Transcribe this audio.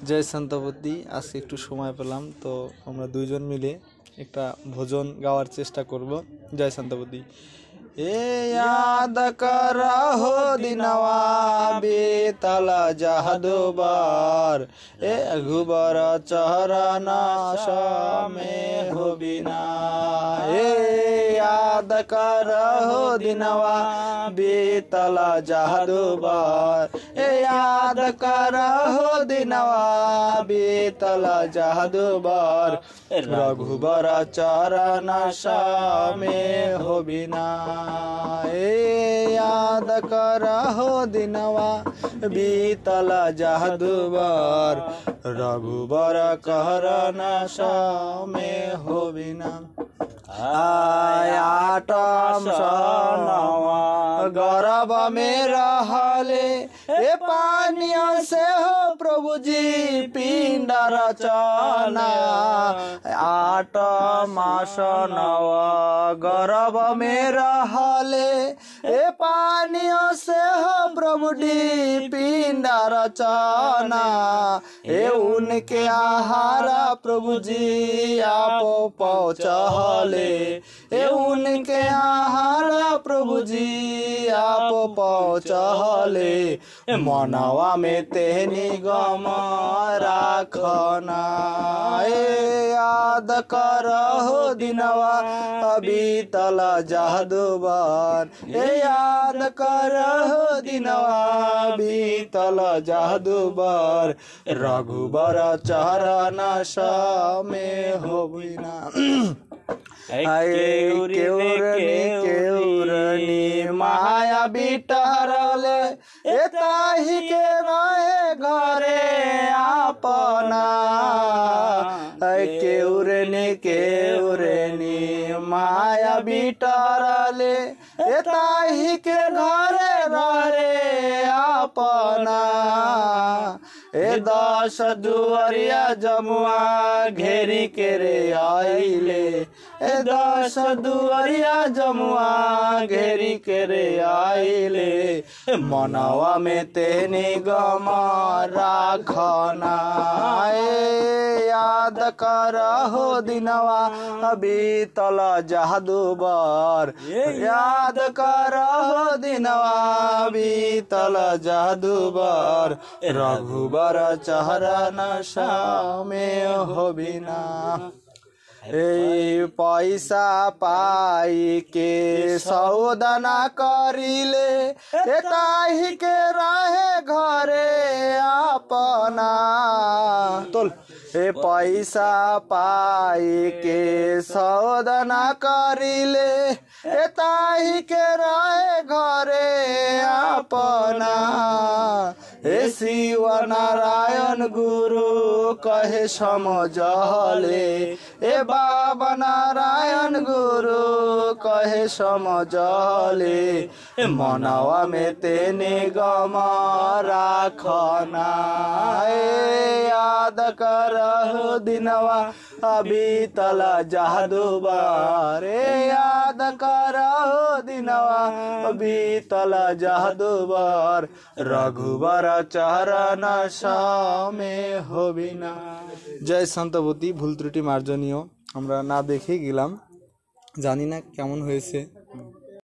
জয় শান্তপতি। আজকে একটু সময় পেলাম, তো আমরা দুইজন মিলে একটা ভজন গাওয়ার চেষ্টা করব। জয় শান্তপতি। এ याद करहो दिनवा बेतला जहदो बार, ए अघुबर चरना में हो बिना। ए याद करहो दिनवा बेतला जहदो बार, ए याद करहो दिनवा बेतला जहदो बार, रघुबर चरना में हो बिना। याद करहो दिनवा बीतल जहदुबर, रघुबर कहरना में हो बिना। आटम सनवा गर्भ में रहले, ए पानियों से हो प्रभु जी पिंड रचना। आटम सनवा गर्भ में रहले, ए पानियों से हो प्रभु जी पिंड रचना। ए उनके आहार प्रभु जी आप पहुँचले, ए उनके आहार प्रभु जी आप पहुँचले। मनवा में तेहनी गम राखना। ए याद करहो दिनवा बीतल जहदुबर, ए याद करहो दिनवा बीतल जहदुबर, रघुबर चरण में हो बिना। केउरनी माया बिटरले, एताही के रहे घरे अपना। केउरनी माया बिटरले, एताही के घरे रहे अपना। ए 10 दुआरिया जमुआ घेरी के रे आइले, ए 10 दुआरिया जमुआ घेरी के रे आइले। मनवा में तेनी गम राखना। ए याद करहो दिनवा बीतल जहदुबर, याद करहो दिनवा बीतल जहदुबर, रघुबर चरण में हो बिना। पैसा पाई के सौदना करिले, एताही के रहे घरे अपना। तोल पैसा पाई के सौदना करिले, एताही के रहे घरे अपना। हे शिव नारायण गुरु कहे समझले, ए बाबा नारायण गुरु कहे समझले। मनवा में तेने गम राखना। याद करहो दिनवा बीतल जहदुबर, याद करहो दिनवा बीतल जहदुबर, रघुबर चरण में हो बिना। জয় শান্তপতি। ভুল ত্রুটি মার্জনীয়, আমরা না দেখে গেলাম, জানি না কেমন হয়েছে।